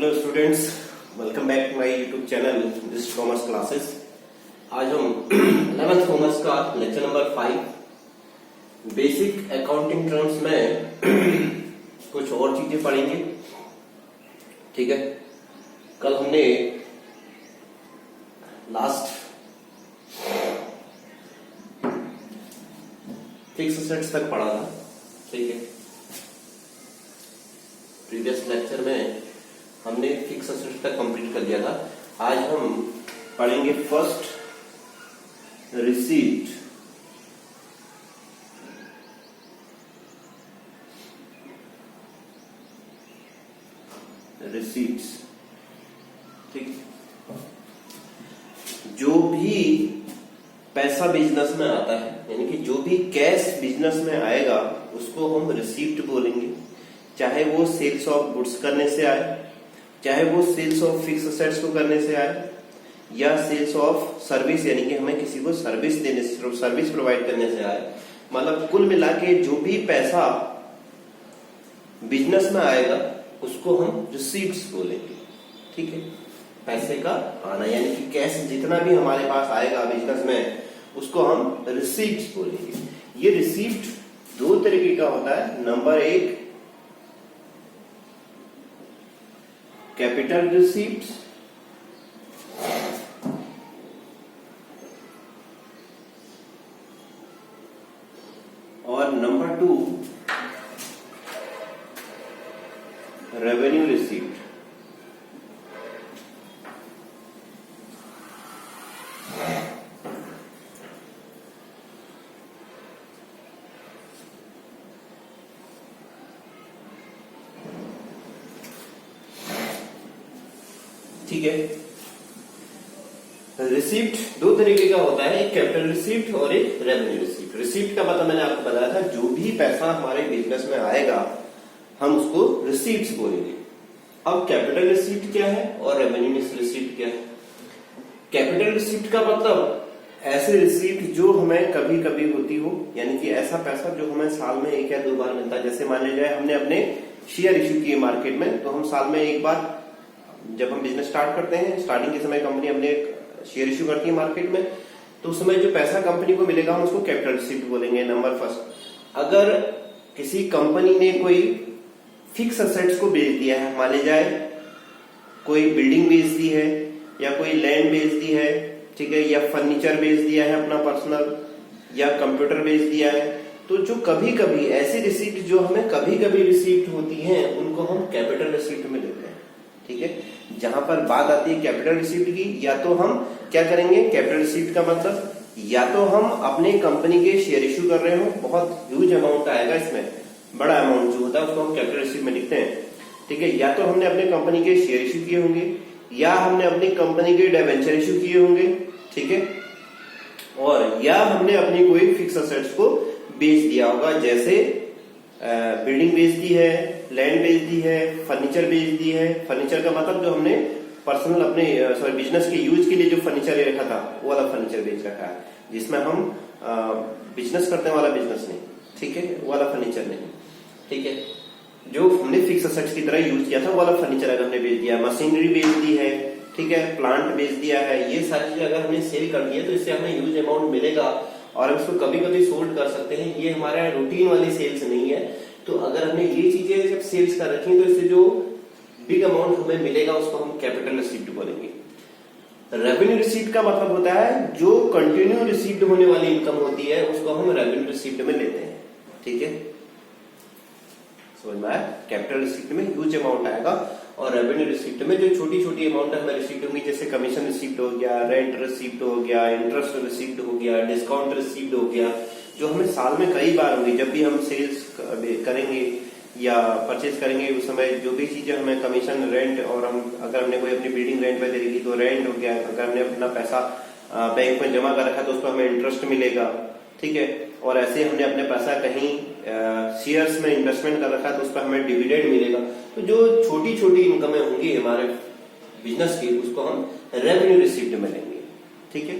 Hello students, welcome back to my YouTube channel this commerce classes. आज हम 11th commerce का lecture number 5 basic accounting terms में कुछ और चीजें पढ़ेंगे। ठीक है, कल हमने लास्ट फिक्स एसेट्स तक पढ़ा था। ठीक है, प्रीवियस लेक्चर में हमने फिक्स एसेट्स तक कंप्लीट कर दिया था। आज हम पढ़ेंगे फर्स्ट रिसीट, रिसीट्स। ठीक, जो भी पैसा बिजनेस में आता है, यानी कि जो भी कैश बिजनेस में आएगा उसको हम रिसीप्ट बोलेंगे। चाहे वो सेल्स ऑफ गुड्स करने से आए, चाहे वो सेल्स ऑफ फिक्स एसेट्स को करने से आए, या सेल्स ऑफ सर्विस यानी कि हमें किसी को सर्विस देने से, सर्विस प्रोवाइड करने से आए। मतलब कुल मिला के जो भी पैसा बिजनेस में आएगा उसको हम रिसीट्स बोलेंगे। ठीक है, पैसे का आना यानी कि कैश जितना भी हमारे पास आएगा बिजनेस में उसको हम रिसीट्स बोलेंगे। ये रिसीप्ट दो तरीके का होता है। नंबर 1 कैपिटल रिसीप्ट्स और नंबर 2 रेवेन्यू रिसीप्ट। ठीक है, रिसीप्ट दो तरीके का होता है, एक कैपिटल रिसीप्ट और एक रेवेन्यू रिसीप्ट। रिसीप्ट का मतलब मैंने आपको बताया था, जो भी पैसा हमारे बिजनेस में आएगा हम उसको रिसीप्ट्स बोलेंगे। अब कैपिटल रिसीप्ट क्या है और रेवेन्यू रिसीप्ट क्या है? कैपिटल रिसीप्ट का मतलब ऐसे रिसीप्ट जो हमें कभी कभी होती हो, यानी कि ऐसा पैसा जो हमें साल में एक या दो बार मिलता है। जैसे मान लीजिए हमने अपने शेयर इश्यू किए मार्केट में, तो हम साल में एक बार, जब हम बिजनेस स्टार्ट करते हैं, स्टार्टिंग के समय कंपनी अपने शेयर इश्यू करती है मार्केट में, तो उस समय जो पैसा कंपनी को मिलेगा हम उसको कैपिटल रिसीप्ट बोलेंगे। नंबर फर्स्ट, अगर किसी कंपनी ने कोई फिक्स एसेट्स को बेच दिया है, मान लीजिए कोई बिल्डिंग बेच दी है या कोई लैंड बेच दी है, ठीक है, या फर्नीचर बेच दिया है अपना पर्सनल, या कंप्यूटर बेच दिया है, तो जो कभी कभी ऐसी रिसीप्ट जो हमें कभी कभी रिसीप्ट होती हैं उनको हम कैपिटल रिसीप्ट में लेते हैं। ठीक है, जहां पर बात आती है कैपिटल रिसीप्ट की, या तो हम क्या करेंगे, कैपिटल रिसीप्ट का मतलब या तो हम अपने कंपनी के शेयर इश्यू कर रहे हो, बहुत ह्यूज अमाउंट आएगा इसमें, बड़ा अमाउंट जो होता है उसको हम कैपिटल रिसीप्ट में लिखते हैं। ठीक है, या तो हमने अपने कंपनी के शेयर इश्यू किए होंगे, या हमने अपनी कंपनी के डिबेंचर इश्यू किए होंगे। ठीक है, और या हमने अपनी कोई फिक्स एसेट्स को बेच दिया होगा, जैसे बिल्डिंग बेच दी है, लैंड बेच दी है, फर्नीचर बेच दी है। फर्नीचर का मतलब जो हमने पर्सनल अपने बिजनेस के यूज के लिए जो फर्नीचर रखा था वो वाला फर्नीचर बेच रखा है, जिसमें हम बिजनेस करने वाला बिजनेस नहीं, ठीक है, वो वाला फर्नीचर नहीं। ठीक है, जो हमने फिक्स एसेट्स की तरह यूज किया था वो वाला फर्नीचर अगर हमने बेच दिया, मशीनरी बेच दी है, ठीक है, प्लांट बेच दिया है, ये सारी चीजें अगर हमने सेल कर दी है तो इससे हमें ह्यूज अमाउंट मिलेगा और हम इसको कभी कभी सोल्ड कर सकते हैं। ये हमारा रूटीन वाली सेल्स नहीं है। तो अगर हमने ये चीजें जब सेल्स कर रखी है तो इससे जो बिग अमाउंट हमें मिलेगा उसको हम कैपिटल रिसीप्ट बोलेंगे। रेवेन्यू रिसीप्ट का मतलब होता है जो कंटिन्यू रिसीप्ट होने वाली इनकम होती है उसको हम रेवेन्यू रिसीप्ट में लेते हैं। ठीक है, समझ में आया? कैपिटल रिसीप्ट में ह्यूज अमाउंट आएगा और रेवेन्यू रिसीप्ट में जो छोटी छोटी अमाउंट हमें रिसीप्ट होंगी, जैसे कमीशन रिसीप्ट हो गया, रेंट रिसीप्ट हो गया, इंटरेस्ट रिसीप्ट हो गया, डिस्काउंट रिसीप्ट हो गया, जो हमें साल में कई बार होंगी। जब भी हम सेल्स करेंगे या परचेज करेंगे उस समय जो भी चीजें हमें कमीशन, रेंट, और हम अगर हमने कोई अपनी बिल्डिंग रेंट पे दे रही तो रेंट हो गया, अगर हमने अपना पैसा बैंक में जमा कर रखा तो उस पर हमें इंटरेस्ट मिलेगा। ठीक है, और ऐसे हमने अपने पैसा कहीं शेयर्स में इन्वेस्टमेंट कर रखा है तो उस पर हमें डिविडेंड मिलेगा। तो जो छोटी छोटी इनकमें होंगी हमारे बिजनेस की उसको हम रेवेन्यू रिसीप्ट में लेंगे। ठीक है,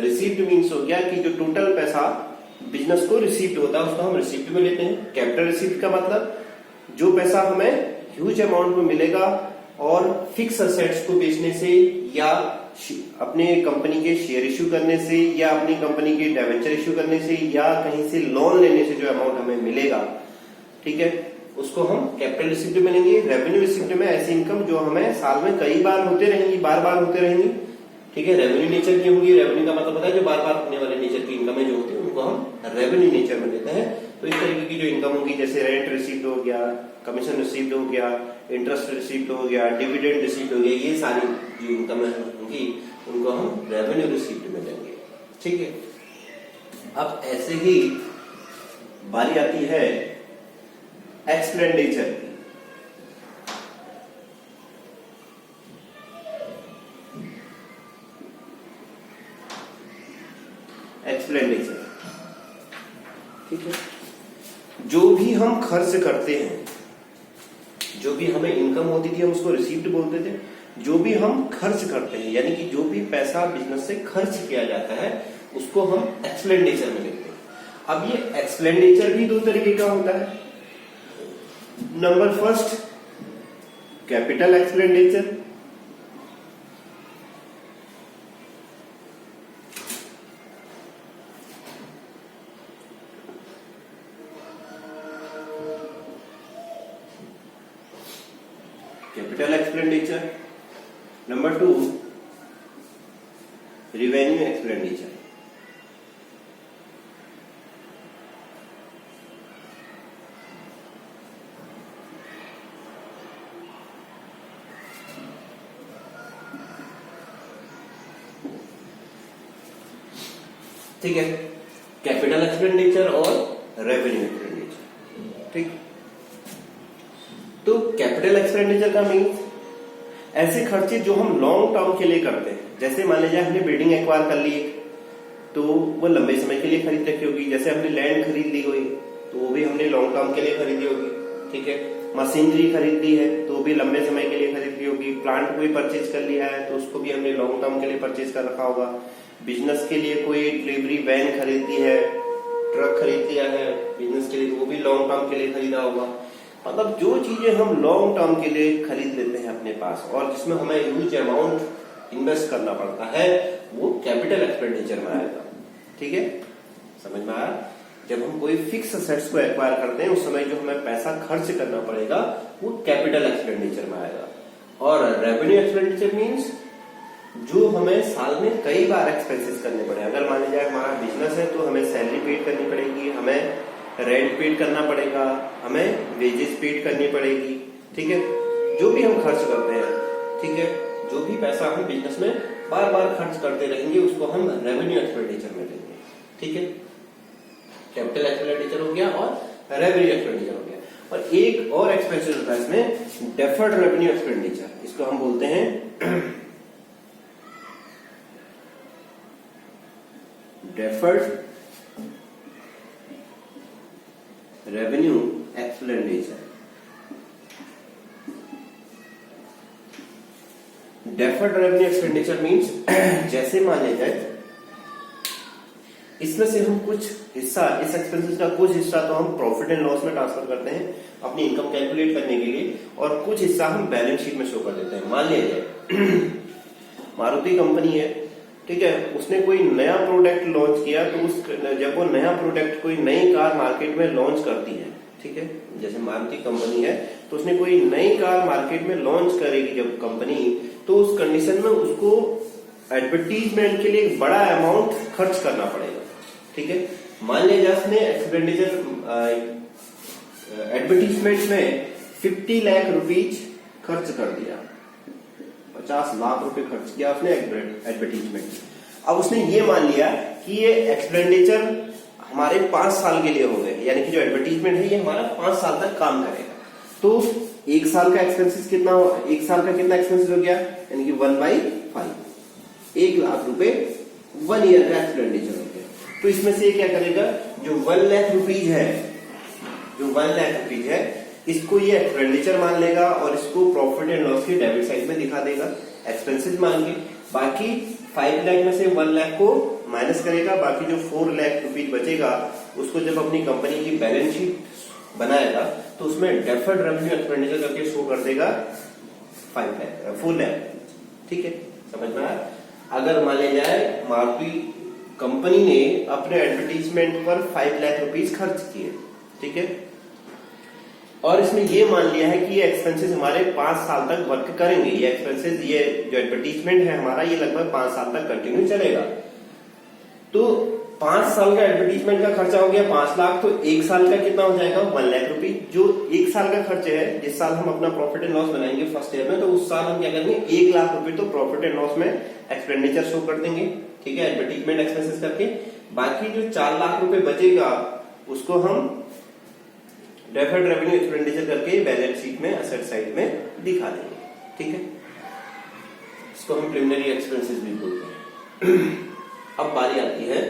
रिसीप्ट मीन्स हो गया कि जो टोटल पैसा बिजनेस को रिसीप्ट होता है उसको हम रिसीप्ट में लेते हैं। कैपिटल रिसीप्ट का मतलब जो पैसा हमें ह्यूज अमाउंट में मिलेगा और फिक्स असेट्स को बेचने से या अपने कंपनी के शेयर इश्यू करने से या अपनी कंपनी के डिबेंचर इश्यू करने से या कहीं से लोन लेने से जो अमाउंट हमें मिलेगा, ठीक है, उसको हम कैपिटल रिसिप्ट में लेंगे। रेवेन्यू रिसिप्ट में ऐसी इनकम जो हमें साल में कई बार होते रहेंगी, बार बार होते रहेंगी, ठीक है, रेवेन्यू नेचर की होंगी। रेवेन्यू का मतलब होता है जो बार बार होने वाले नेचर की इनकम जो होती है उनको हम रेवेन्यू नेचर में लेते हैं। तो इस तरीके की जो इनकम होगी, जैसे रेंट रिसिप्ट हो गया, कमीशन रिसिप्ट हो गया, इंटरेस्ट रिसिप्ट हो गया, डिविडेंड रिसिप्ट हो गया, ये सारी जो इनकम होंगी उनको हम रेवेन्यू रिसिप्ट में लेंगे, ठीक है। अब ऐसे ही बारी आती है एक्सपेंडिचर की। एक्सपेंडिचर, ठीक है, जो भी हम खर्च करते हैं, जो भी हमें इनकम होती थी हम उसको रिसीप्ट बोलते थे। जो भी हम खर्च करते हैं यानी कि जो भी पैसा बिजनेस से खर्च किया जाता है उसको हम एक्सपेंडिचर में लेते हैं। अब ये एक्सपेंडिचर भी दो तरीके का होता है। Number first, capital expenditure, capital expenditure. Number two, revenue expenditure. ठीक है, कैपिटल एक्सपेंडिचर और रेवेन्यू एक्सपेंडिचर, ठीक। तो कैपिटल एक्सपेंडिचर का मीन्स ऐसे खर्चे जो हम लॉन्ग टर्म के लिए करते हैं। जैसे मान लीजिए हमने बिल्डिंग एक्वायर कर ली तो वो लंबे समय के लिए खरीद रखी होगी। जैसे हमने लैंड खरीद ली हुई तो वो भी हमने लॉन्ग टर्म के लिए खरीदी होगी, ठीक है। मशीनरी खरीद ली है तो भी लंबे समय के लिए खरीद ली होगी। प्लांट को भी परचेज कर लिया है तो उसको भी हमने लॉन्ग टर्म के लिए परचेज कर रखा होगा। बिजनेस के लिए कोई डिलीवरी वैन खरीदी है, ट्रक खरीद लिया है बिजनेस के लिए, वो भी लॉन्ग टर्म के लिए खरीदा होगा। मतलब जो चीजें हम लॉन्ग टर्म के लिए खरीद लेते हैं अपने पास और जिसमें हमें ह्यूज अमाउंट इन्वेस्ट करना पड़ता है वो कैपिटल एक्सपेंडिचर में आएगा, ठीक है, समझ में आया। जब हम कोई फिक्स असेट्स को एक्वायर करते हैं उस समय जो हमें पैसा खर्च करना पड़ेगा वो कैपिटल एक्सपेंडिचर में आएगा। और रेवेन्यू एक्सपेंडिचर मीन्स जो हमें साल में कई बार एक्सपेंसेस करने पड़े। अगर मान लीजिए हमारा बिजनेस है तो हमें सैलरी पेड करनी पड़ेगी, हमें रेंट पेड करना पड़ेगा, हमें वेजेस पेड करनी पड़ेगी, ठीक है। जो भी हम खर्च करते हैं, ठीक है, जो भी पैसा हम बिजनेस में बार बार खर्च करते रहेंगे उसको हम रेवेन्यू एक्सपेंडिचर में लेंगे, ठीक है। कैपिटल एक्सपेंडिचर हो गया और रेवेन्यू एक्सपेंडिचर हो गया। और एक और एक्सपेंडिचर होता है इसमें, डेफर्ड रेवेन्यू एक्सपेंडिचर, इसको हम बोलते हैं deferred revenue expenditure. Deferred revenue expenditure means जैसे मान लीजिए इसमें से हम कुछ हिस्सा, इस एक्सपेंसेस का कुछ हिस्सा तो हम प्रॉफिट एंड लॉस में ट्रांसफर करते हैं अपनी इनकम कैलकुलेट करने के लिए और कुछ हिस्सा हम बैलेंस शीट में शो कर देते हैं। मान लीजिए मारुति कंपनी है, ठीक है, उसने कोई नया प्रोडक्ट लॉन्च किया तो जब वो नया प्रोडक्ट कोई नई कार मार्केट में लॉन्च करती है, ठीक है, जैसे मारुति कंपनी है तो उसने कोई नई कार मार्केट में लॉन्च करेगी जब कंपनी, तो उस कंडीशन में उसको एडवर्टीजमेंट के लिए एक बड़ा अमाउंट खर्च करना पड़ेगा, ठीक है। मान लीजिए उसने एक्सपेंडिचर एडवर्टीजमेंट में 50 लाख रुपीज खर्च कर दिया, 50 लाख रुपए खर्च किया उसने एडवर्टीजमेंट। अब उसने ये मान लिया कि ये एक्सपेंडिचर हमारे 5 साल के लिए हो गए, यानी कि जो एडवर्टीजमेंट है ये हमारा 5 साल तक काम करेगा। तो एक साल का एक्सपेंसेस कितना हो, एक साल का कितना एक्सपेंसेस हो गया, यानी कि 1/5, 1 लाख रुपए 1 ईयर का एक्सपेंडिचर हो गया। तो इसमें से क्या करेगा, जो 1 लाख रुपीज है, जो 1 लाख रुपीज है इसको ये एक्सपेंडिचर मान लेगा और इसको प्रॉफिट एंड लॉस की डेबिट साइड में दिखा देगा एक्सपेंसेस मान के। बाकी 5 लाख में से 1 लाख को माइनस करेगा, बाकी जो 4 लाख रुपीज बचेगा उसको जब अपनी कंपनी की बैलेंस शीट बनाएगा तो उसमें डेफर्ड रेवेन्यू एक्सपेंडिचर करके शो कर देगा 4 लाख। ठीक है, समझ में आया। अगर मान लिया जाए मारुति कंपनी ने अपने एडवर्टीजमेंट पर 5 लाख रुपीस खर्च किए, ठीक है, और इसमें ये मान लिया है कि ये एक्सपेंसेस हमारे 5 साल तक वर्क करेंगे। ये एक्सपेंसेस, ये जो एडवर्टीजमेंट है हमारा, ये लगभग 5 साल तक कंटिन्यू चलेगा। तो 5 साल का एडवर्टीजमेंट का खर्चा हो गया 5 लाख, तो 1 साल का कितना हो जाएगा 1 लाख रुपए। जो 1 साल का खर्च है, जिस साल हम अपना प्रॉफिट एंड लॉस बनाएंगे फर्स्ट ईयर में, तो उस साल हम क्या करेंगे 1 लाख रुपए तो प्रॉफिट एंड लॉस में एक्सपेंडिचर शो कर देंगे, ठीक है, एडवर्टीजमेंट एक्सपेंसेस करके। बाकी जो 4 लाख रुपए बचेगा उसको हम डेफर्ड रेवेन्यू एक्सपेंडिचर करके बैलेंस शीट में असेट साइड में दिखा देंगे, ठीक है। इसको हम प्रिलिमिनरी एक्सपेंसेस भी बोलते हैं। अब बारी आती है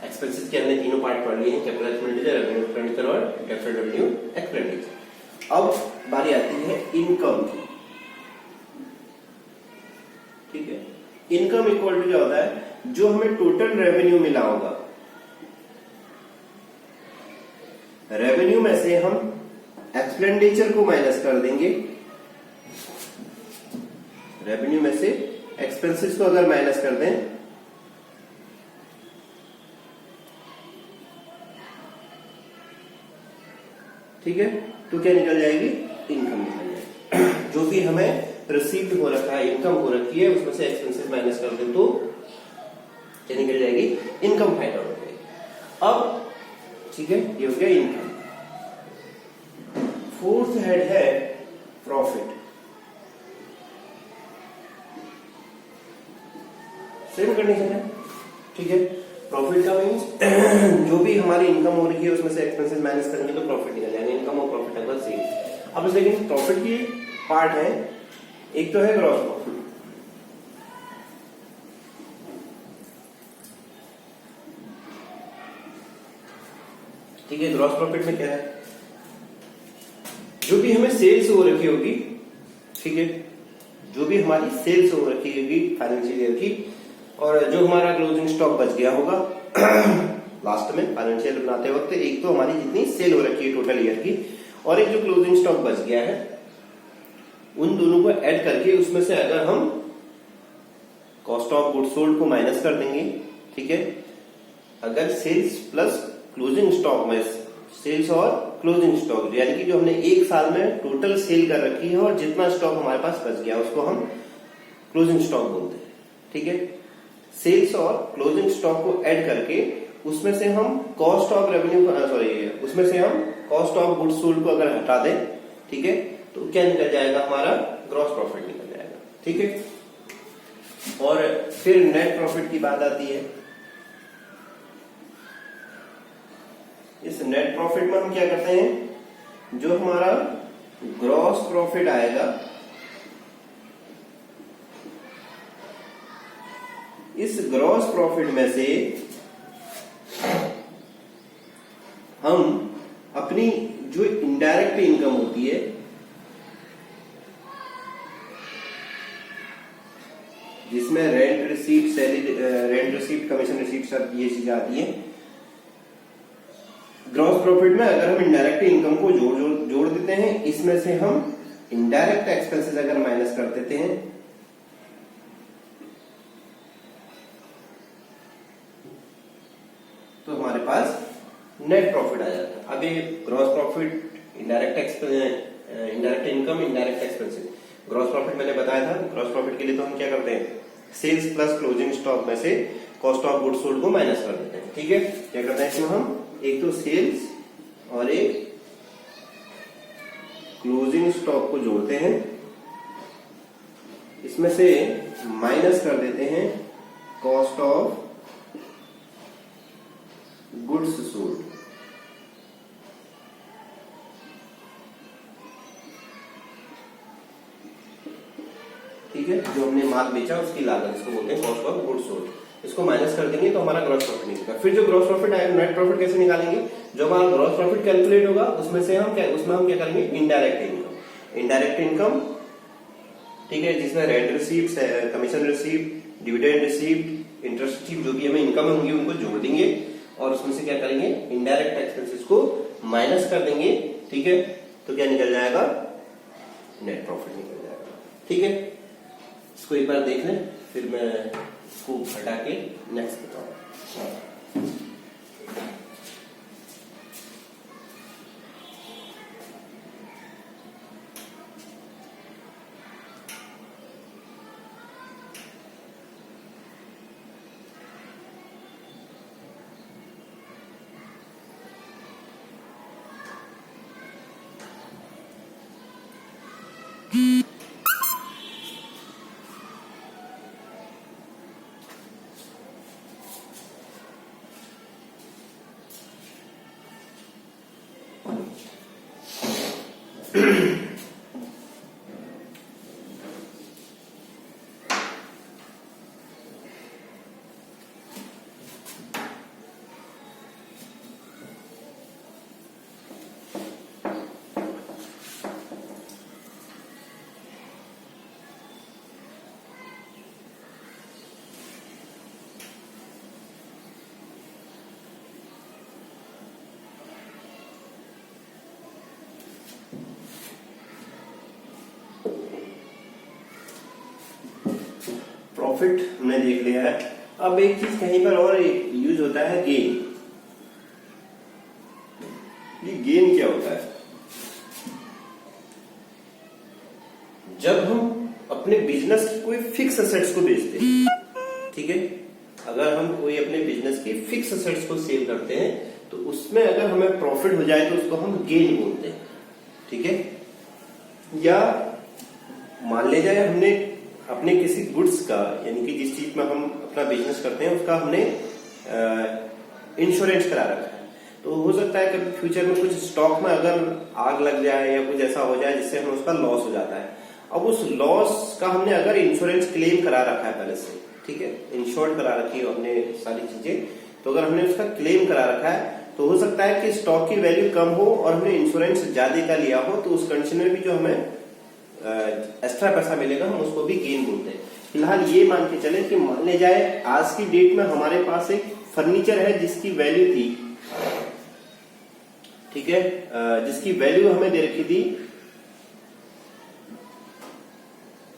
एक्सपेंसेस के, हमने तीनों पार्ट पढ़ लिए हैं, कैपिटल एक्सपेंडिचर, रेवेन्यू एक्सपेंडिचर और डेफर्ड रेवेन्यू एक्सपेंडिचर। अब बारी आती है इनकम की, ठीक है। इनकम इक्वल टू क्या होता है, जो हमें टोटल रेवेन्यू मिला होगा, रेवेन्यू में से हम एक्सपेंडिचर को माइनस कर देंगे, रेवेन्यू में से एक्सपेंसेस को अगर माइनस कर दें, ठीक है, तो क्या निकल जाएगी, इनकम निकल जाएगी। जो भी हमें रिसीव्ड हो रखा है, इनकम हो रखी है, उसमें से एक्सपेंसेस माइनस कर दें तो क्या निकल जाएगी, इनकम फाइंड आउट हो जाएगी। अब ठीक है, ये हो गया इनकम। फोर्थ हेड है प्रॉफिट। सेम कंडीशन है, ठीक है। प्रॉफिट का मीन्स जो भी हमारी इनकम हो रही है उसमें से एक्सपेंसेस माइनस करेंगे तो प्रॉफिट निकल जाएगा। इनकम और प्रॉफिट अगर सेम। अब लेकिन प्रॉफिट की पार्ट है, एक तो है ग्रॉस प्रॉफिट, ठीक है। ग्रॉस प्रॉफिट में क्या है, जो भी हमें सेल्स हो रखी होगी, ठीक है, जो भी हमारी सेल्स हो रखी होगी फाइनेंशियल ईयर की, और जो हमारा क्लोजिंग स्टॉक बच गया होगा लास्ट में फाइनेंशियल बनाते वक्त, एक तो हमारी जितनी सेल हो रखी है टोटल ईयर की, और एक जो क्लोजिंग स्टॉक बच गया है, उन दोनों को ऐड करके उसमें से अगर हम कॉस्ट ऑफ गुड्स सोल्ड को माइनस कर देंगे, ठीक है। अगर सेल्स प्लस क्लोजिंग स्टॉक में, सेल्स और क्लोजिंग स्टॉक यानी कि जो हमने एक साल में टोटल सेल कर रखी है और जितना स्टॉक हमारे पास बच गया उसको हम क्लोजिंग स्टॉक बोलते हैं, ठीक है। सेल्स और क्लोजिंग स्टॉक को ऐड करके उसमें से हम कॉस्ट ऑफ रेवेन्यू, उसमें से हम कॉस्ट ऑफ गुड्स सोल्ड को अगर हटा दें, ठीक है, तो क्या निकल जाएगा, हमारा ग्रॉस प्रॉफिट निकल जाएगा, ठीक है। और फिर नेट प्रॉफिट की बात आती है। इस नेट प्रॉफिट में हम क्या करते हैं, जो हमारा ग्रॉस प्रॉफिट आएगा, इस ग्रॉस प्रॉफिट में से हम अपनी जो इनडायरेक्ट इनकम होती है, जिसमें rent receipt, salary, rent receipt, commission receipt, सब ये चीजें आती है, ग्रॉस प्रॉफिट में अगर हम इनडायरेक्ट इनकम को जोड़ देते हैं, इसमें से हम इनडायरेक्ट एक्सपेंसेस अगर माइनस कर देते हैं, तो हमारे पास नेट प्रॉफिट आ जाता है। अब ये gross profit, indirect income, indirect expenses. Gross profit मैंने बताया था, ग्रॉस प्रॉफिट के लिए तो हम क्या करते हैं, सेल्स प्लस क्लोजिंग स्टॉक में से कॉस्ट ऑफ गुड्स सोल्ड को माइनस कर देते हैं, ठीक है। क्या करते हैं इसमें हम, एक तो सेल्स और एक क्लोजिंग स्टॉक को जोड़ते हैं, इसमें से माइनस कर देते हैं कॉस्ट ऑफ गुड्स सोल्ड, ठीक है। जो हमने माल बेचा उसकी लागत, इसको बोलते हैं कॉस्ट ऑफ गुड्स सोल्ड। इसको माइनस कर देंगे तो हमारा ग्रॉस प्रॉफिट निकलेगा। फिर जो ग्रॉस प्रॉफिट आएगा, नेट प्रॉफिट कैसे निकालेंगे, जो हमारा ग्रॉस प्रॉफिट कैलकुलेट होगा उसमें से हम क्या करेंगे, इनडायरेक्ट इनकम। इनडायरेक्ट इनकम, ठीक है, जिसमें rent receipt, commission receipt, dividend receipt, interest receipt, जो भी हमें इनकम होंगी उनको जोड़ देंगे और उसमें से क्या करेंगे, इनडायरेक्ट एक्सपेंसेस को माइनस कर देंगे, ठीक है। तो क्या निकल जाएगा, नेट प्रॉफिट निकल जाएगा। ठीक है, इसको एक बार देख लें, फिर मैं इसको हटा के नेक्स्ट बताऊंगा। प्रॉफिट हमने देख लिया है। अब एक चीज कहीं पर और यूज होता है, गेन। ये गेन क्या होता है? जब हम अपने बिजनेस की कोई फिक्स एसेट्स को बेचते हैं, ठीक है, अगर हम कोई अपने बिजनेस की फिक्स एसेट्स को सेल करते हैं तो उसमें अगर हमें प्रॉफिट हो जाए तो उसको हम गेन बोलते हैं। ठीक है, या मान ले जाए हमने अपने किसी गुड्स का, यानी कि जिस चीज में हम अपना बिजनेस करते हैं उसका हमने इंश्योरेंस करा रखा है, तो हो सकता है कभी फ्यूचर में कुछ स्टॉक में अगर आग लग जाए या कुछ ऐसा हो जाए जिससे हमें उसका लॉस हो जाता है। अब उस लॉस का हमने अगर इंश्योरेंस क्लेम करा रखा है पहले से, ठीक है, इंश्योर्ड करा रखी है हमने सारी चीजें, तो अगर हमने उसका क्लेम करा रखा है तो हो सकता है कि स्टॉक की वैल्यू कम हो और हमने इंश्योरेंस ज्यादा का लिया हो, तो उस कंडीशन में भी जो हमें एक्स्ट्रा पैसा मिलेगा हम उसको भी गेन बोलते हैं। फिलहाल ये मान के चले कि मान ले जाए आज की डेट में हमारे पास एक फर्नीचर है जिसकी वैल्यू थी, ठीक है, जिसकी वैल्यू हमें दे रखी थी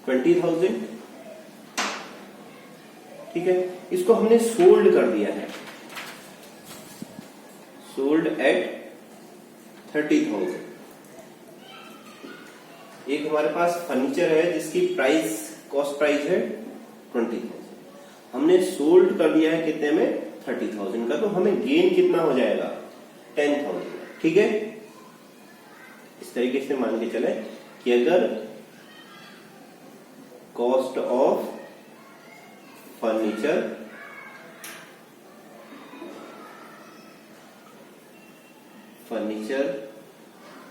20,000, ठीक है, इसको हमने सोल्ड कर दिया है, सोल्ड एट 30,000। एक हमारे पास फर्नीचर है जिसकी प्राइस, कॉस्ट प्राइस है 20,000, हमने सोल्ड कर दिया है कितने में, 30,000 का, तो हमें गेन कितना हो जाएगा, 10,000। ठीक है, इस तरीके से मान के चले कि अगर कॉस्ट ऑफ फर्नीचर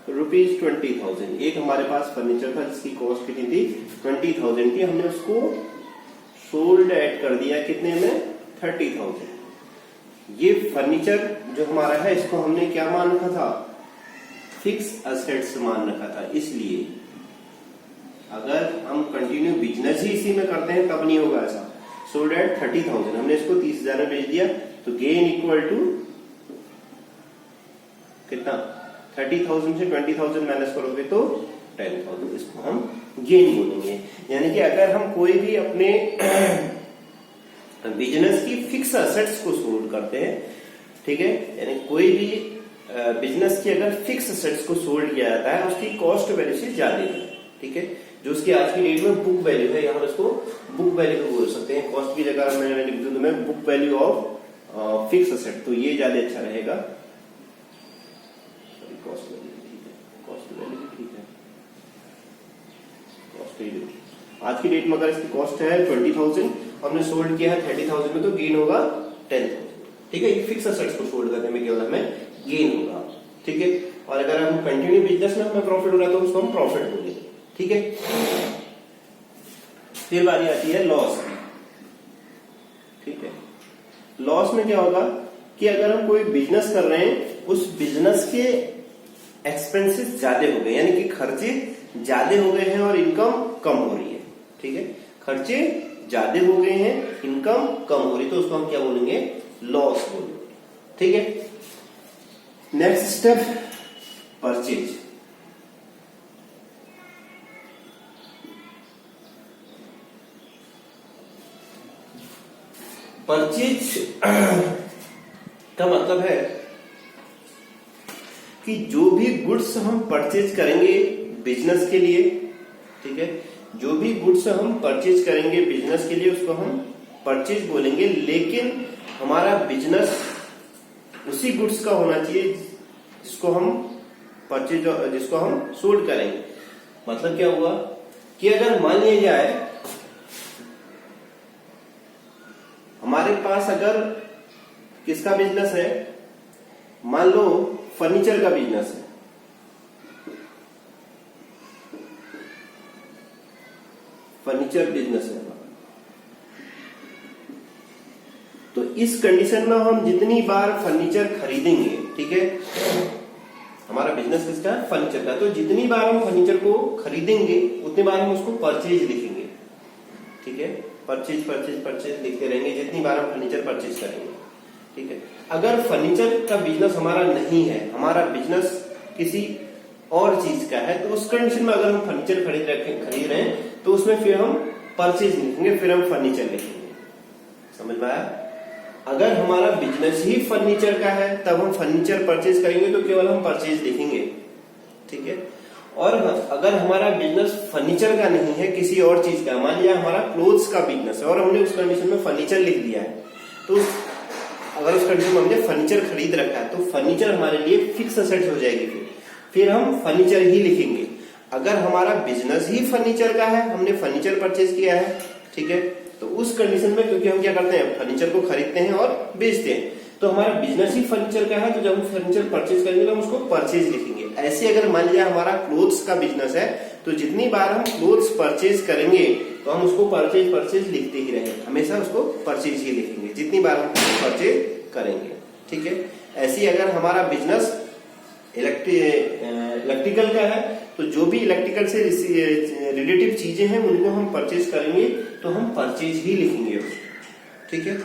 ₹20,000, एक हमारे पास फर्नीचर था जिसकी कॉस्ट कितनी थी 20,000 की, हमने उसको सोल्ड ऐड कर दिया कितने में, 30,000। ये फर्नीचर जो हमारा है इसको हमने क्या मान रखा था, फिक्स एसेट्स मान रखा था, इसलिए अगर हम कंटिन्यू बिजनेस ही इसी में करते हैं तब नहीं होगा ऐसा। सोल्ड एट 30,000, हमने इसको 30,000 में बेच दिया, तो गेन इक्वल टू कितना, 30,000 से 20,000 माइनस करोगे तो 10,000, इसको हम गेन बोलेंगे। यानी कि अगर हम कोई भी अपने बिजनेस की फिक्स एसेट्स को सोल्ड करते हैं, ठीक है, यानी कोई भी बिजनेस की अगर फिक्स एसेट्स को सोल्ड किया जाता है उसकी कॉस्ट वैल्यू से ज्यादा है, ठीक है, जो उसकी आज की डेट में बुक वैल्यू है, यहाँ इसको बुक वैल्यू बोल सकते हैं, कॉस्ट की जगह मैंने लिख दूं मैं book value of fix asset, तो ये ज्यादा अच्छा रहेगा। कॉस्ट वैल्यू ठीक है, कॉस्ट वैल्यू भी ठीक है, कॉस्ट वैल्यू आज की डेट में अगर इसकी कॉस्ट है 20,000, हमने सोल्ड किया है 30,000 में, तो गेन होगा 10,000। ठीक है, ये फिक्स एसेट्स को सोल्ड करने में केवल हमें गेन होगा। ठीक है, और अगर हम कंटिन्यू बिजनेस में हमें प्रॉफिट हो रहा है तो उसको हम प्रॉफिट बोलेंगे। ठीक है, फिर बारी आती है लॉस की। ठीक है, लॉस में क्या होगा कि अगर हम कोई बिजनेस कर रहे हैं, उस बिजनेस के एक्सपेंसेस ज्यादा हो गए, यानी कि खर्चे ज्यादा हो गए हैं और इनकम कम हो रही है। ठीक है, खर्चे ज्यादा हो गए हैं, इनकम कम हो रही, तो उसको हम क्या बोलेंगे, लॉस बोलेंगे। ठीक है, नेक्स्ट स्टेप परचेज। परचेज का मतलब है कि जो भी गुड्स हम परचेज करेंगे बिजनेस के लिए, ठीक है, जो भी गुड्स हम परचेज करेंगे बिजनेस के लिए उसको हम परचेज बोलेंगे, लेकिन हमारा बिजनेस उसी गुड्स का होना चाहिए जिसको हम परचेज, जिसको हम सोल्ड करेंगे। मतलब क्या हुआ कि अगर मान लिया जाए हमारे पास अगर किसका बिजनेस है, मान लो फर्नीचर का बिजनेस है, फर्नीचर बिजनेस है, तो इस कंडीशन में हम जितनी बार फर्नीचर खरीदेंगे, ठीक है, हमारा बिजनेस किसका है, फर्नीचर का, तो जितनी बार हम फर्नीचर को खरीदेंगे उतनी बार हम उसको परचेज लिखेंगे, ठीक है, परचेज परचेज परचेज लिखते रहेंगे जितनी बार हम फर्नीचर परचेज करेंगे, ठीक है। अगर फर्नीचर का बिजनेस हमारा नहीं है, हमारा बिजनेस किसी और चीज का है, तो उस कंडीशन में अगर हम फर्नीचर खरीद रहे हैं तो उसमें फिर हम परचेज लिखेंगे, फिर हम फर्नीचर लिखेंगे। समझ में आया? अगर हमारा बिजनेस ही फर्नीचर का है तब हम फर्नीचर परचेज करेंगे तो केवल हम परचेज लिखेंगे, ठीक है। और अगर हमारा बिजनेस फर्नीचर का नहीं है, किसी और चीज का, मान लिया हमारा क्लोथ्स का बिजनेस है और हमने उस कंडीशन में फर्नीचर लिख दिया है, तो अगर उस कंडीशन में हमने फर्नीचर खरीद रखा है तो फर्नीचर हमारे लिए फिक्स असेट हो जाएगी, फिर हम फर्नीचर ही लिखेंगे। अगर हमारा बिजनेस ही फर्नीचर का है, हमने फर्नीचर परचेज किया है, ठीक है, तो उस कंडीशन में, क्योंकि हम क्या करते हैं, फर्नीचर को खरीदते हैं और बेचते हैं, तो हमारा बिजनेस ही फर्नीचर का है, तो जब हम फर्नीचर परचेज करेंगे तो हम उसको परचेज लिखेंगे। ऐसे अगर मान लिया हमारा क्लोथ्स का बिजनेस है, तो जितनी बार हम क्लोथ्स परचेज करेंगे तो हम उसको परचेज परचेज लिखते ही रहेंगे, हमेशा उसको परचेज ही लिखेंगे जितनी बार हम परचेज करेंगे, ठीक है। ऐसे अगर हमारा बिजनेस इलेक्ट्रिकल का है, तो जो भी इलेक्ट्रिकल से रिलेटिव चीजें हैं उनको हम परचेज करेंगे तो हम परचेज ही लिखेंगे, ठीक है।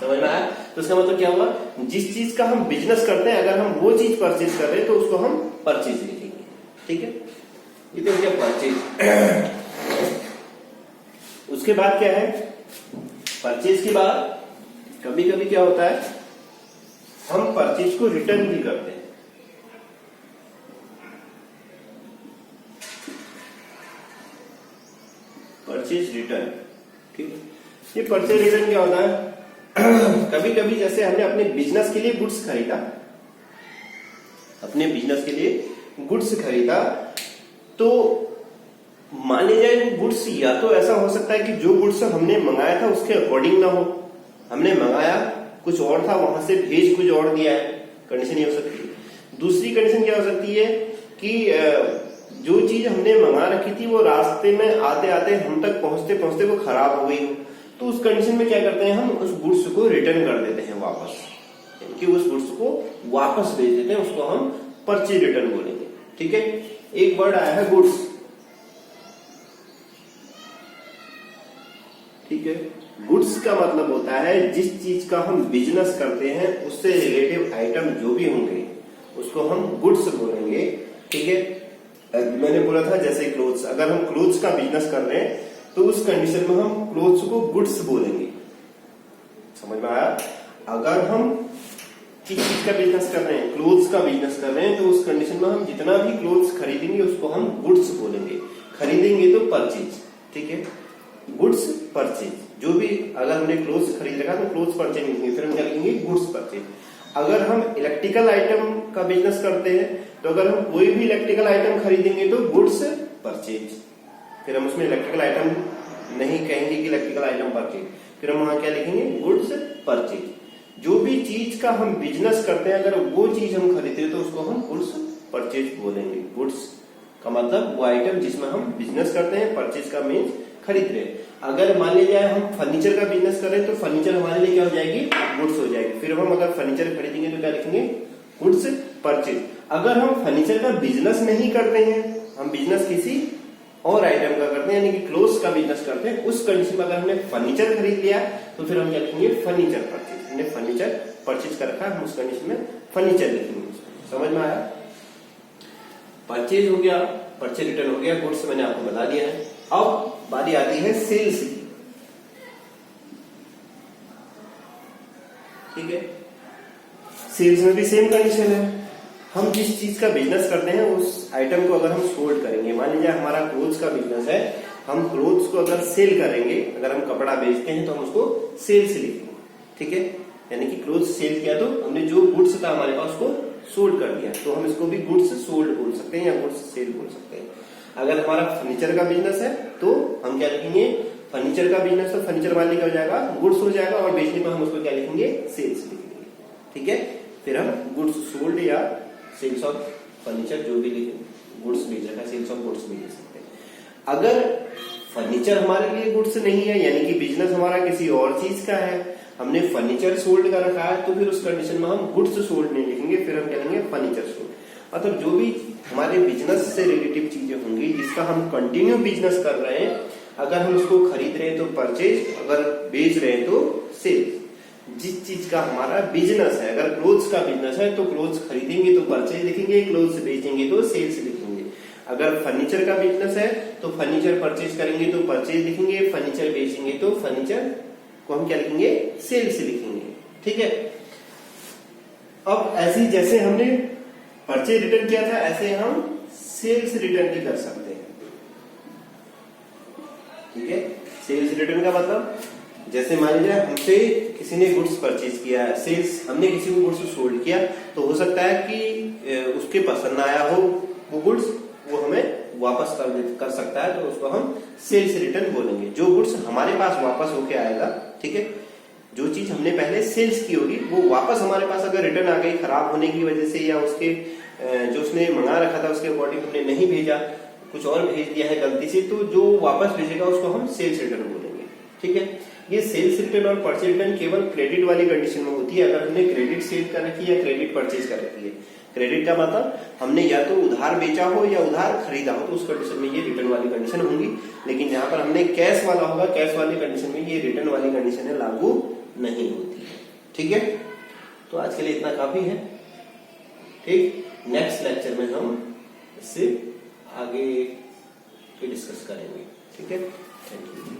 समझ में आया? तो इसका मतलब क्या हुआ, जिस चीज का हम बिजनेस करते हैं अगर हम वो चीज परचेज कर रहे हैं तो उसको हम परचेज लिखेंगे, ठीक है। ये तो क्या परचेज। उसके बाद क्या है, परचेज के बाद कभी कभी क्या होता है, हम परचेज को रिटर्न भी करते हैं। परचेज रिटर्न, ठीक है। ये परचेज रिटर्न क्या होता है, कभी कभी जैसे हमने अपने बिजनेस के लिए गुड्स खरीदा, अपने बिजनेस के लिए गुड्स खरीदा, तो मान लीजिए वो गुड्स या तो ऐसा हो सकता है कि जो गुड्स हमने मंगाया था उसके अकॉर्डिंग ना हो, हमने मंगाया कुछ और था, वहां से भेज कुछ और दिया है, कंडीशन ये हो सकती है। दूसरी कंडीशन क्या हो सकती है कि जो चीज हमने मंगा रखी थी वो रास्ते में आते आते हम तक पहुंचते पहुंचते वो खराब हो गई हो, तो उस कंडीशन में क्या करते हैं, हम उस गुड्स को रिटर्न कर देते हैं वापस, कि उस गुड्स को वापस भेज देते हैं, उसको हम परचेज रिटर्न बोलेंगे, ठीक है। एक वर्ड आया है गुड्स, ठीक है। गुड्स का मतलब होता है जिस चीज का हम बिजनेस करते हैं उससे रिलेटिव आइटम जो भी होंगे उसको हम गुड्स बोलेंगे, ठीक है। मैंने बोला था जैसे क्लोथ्स, अगर हम क्लोथ्स का बिजनेस कर रहे हैं तो उस कंडीशन में हम क्लोथ्स को गुड्स बोलेंगे। समझ में आया? अगर हम किस चीज का बिजनेस कर रहे हैं, क्लोथ्स का बिजनेस कर रहे हैं, तो उस कंडीशन में हम जितना भी क्लोथ्स खरीदेंगे उसको हम गुड्स बोलेंगे। खरीदेंगे तो परचेज, ठीक है, गुड्स परचेज, जो भी अगर हमने क्लोथ्स खरीद रखा तो क्लोथ्स परचेज लिखेंगे, फिर हम क्या लिखेंगे, गुड्स परचेज। अगर हम इलेक्ट्रिकल आइटम का बिजनेस करते हैं तो अगर हम कोई भी इलेक्ट्रिकल आइटम खरीदेंगे तो गुड्स परचेज, फिर हम उसमें इलेक्ट्रिकल आइटम नहीं कहेंगे कि इलेक्ट्रिकल आइटम परचेज, फिर हम वहां क्या लिखेंगे, गुड्स परचेज। जो भी चीज का हम बिजनेस करते हैं अगर वो चीज हम खरीदते हैं तो उसको हम गुड्स परचेज बोलेंगे। गुड्स का मतलब वो आइटम जिसमें हम बिजनेस करते हैं, परचेज का मीन्स खरीद रहे हैं। अगर मान लीजिए हम फर्नीचर का बिजनेस कर रहे हैं तो फर्नीचर हमारे लिए क्या हो जाएगी, गुड्स हो जाएगी, फिर हम अगर फर्नीचर खरीदेंगे तो क्या लिखेंगे, गुड्स परचेज। अगर हम फर्नीचर का बिजनेस नहीं करते हैं, हम बिजनेस किसी और आइटम का करते हैं, यानी कि क्लोथ्स का बिजनेस करते हैं, उस कंडीशन में अगर हमने फर्नीचर खरीद लिया तो फिर हम क्या लिखेंगे, फर्नीचर परचेज। हमने फर्नीचर परचेज कर रखा है, हम उस कंडीशन में फर्नीचर लिखेंगे। समझ में आया? परचेज हो गया, परचेज रिटर्न हो गया, गुड्स मैंने आपको बता दिया है। अब बारी आती है सेल्स की। सेल्स में भी सेम कंडीशन है। हम जिस चीज का बिजनेस करते हैं उस आइटम को अगर हम सोल्ड करेंगे, मान लीजिए हमारा क्लोथ्स का बिजनेस है, हम क्लोथ्स को अगर सेल करेंगे, अगर हम कपड़ा बेचते हैं तो हम उसको सेल्स लिखेंगे, ठीक है। यानी कि क्लोथ्स सेल किया तो हमने जो गुड्स था हमारे पास उसको सोल्ड कर दिया, तो हम इसको भी गुड्स सोल्ड बोल सकते हैं या गुड्स सेल बोल सकते हैं। अगर हमारा फर्नीचर का बिजनेस है तो हम क्या लिखेंगे, फर्नीचर का बिजनेस तो फर्नीचर वाले का हो जाएगा, गुड्स हो जाएगा, और बेचने पर हम उसको क्या लिखेंगे, सेल्स लिखेंगे, ठीक है। फिर हम गुड्स सोल्ड या सेल्स ऑफ फर्नीचर जो भी लिखे, गुड्स भी लिखा, सेल्स ऑफ गुड्स भी लिख सकते हैं। अगर फर्नीचर हमारे लिए गुड्स नहीं है, यानी कि बिजनेस हमारा किसी और चीज का है, हमने फर्नीचर सोल्ड कर रखा है, तो फिर उस कंडीशन में हम गुड्स सोल्ड नहीं लिखेंगे, फिर हम क्या लिखेंगे, फर्नीचर सोल्ड। मतलब जो भी हमारे बिजनेस से रिलेटिव चीजें होंगी जिसका हम कंटिन्यू बिजनेस कर रहे हैं, अगर हम उसको खरीद रहे हैं तो परचेज, अगर बेच रहे हैं तो सेल। जिस चीज का हमारा बिजनेस है, अगर क्लोथ्स का बिजनेस है तो क्लोथ्स खरीदेंगे तो परचेज लिखेंगे, क्लोथ्स बेचेंगे तो सेल्स लिखेंगे। अगर फर्नीचर का बिजनेस है तो फर्नीचर परचेज करेंगे तो परचेज लिखेंगे, फर्नीचर बेचेंगे तो फर्नीचर को हम क्या लिखेंगे, सेल्स लिखेंगे, ठीक है। अब ऐसे जैसे हमने परचेज रिटर्न किया था ऐसे हम सेल्स रिटर्न भी कर सकते हैं, ठीक है। सेल्स रिटर्न का मतलब जैसे मान लीजिए हमसे किसी ने गुड्स परचेज किया है, सेल्स, हमने किसी को गुड्स सोल्ड किया, तो हो सकता है कि उसके पसंद ना आया हो वो गुड्स, वो हमें वापस कर सकता है, तो उसको हम सेल्स रिटर्न बोलेंगे। जो गुड्स हमारे पास वापस होके आएगा, ठीक है, जो चीज हमने पहले सेल्स की होगी वो वापस हमारे पास अगर रिटर्न आ गई खराब होने की वजह से, या उसके जो उसने मंगा रखा था उसके अकॉर्डिंग हमने नहीं भेजा, कुछ और भेज दिया है गलती से, तो जो वापस भेजेगा उसको हम सेल्स रिटर्न बोलेंगे, ठीक है। ये सेल्स रिटर्न और परचेज रिटर्न केवल क्रेडिट वाली कंडीशन में होती है, अगर हमने क्रेडिट सेल कर रखी है या क्रेडिट परचेज कर रखी है। क्रेडिट का मतलब हमने या तो उधार बेचा हो या उधार खरीदा हो, तो उस कंडीशन में ये रिटर्न वाली कंडीशन होंगी। लेकिन यहाँ पर हमने कैश वाला होगा, कैश वाली कंडीशन में ये रिटर्न वाली कंडीशन लागू नहीं होती है, ठीक है। तो आज के लिए इतना काफी है, ठीक। नेक्स्ट लेक्चर में हम इससे आगे डिस्कस करेंगे, ठीक है। Thank you.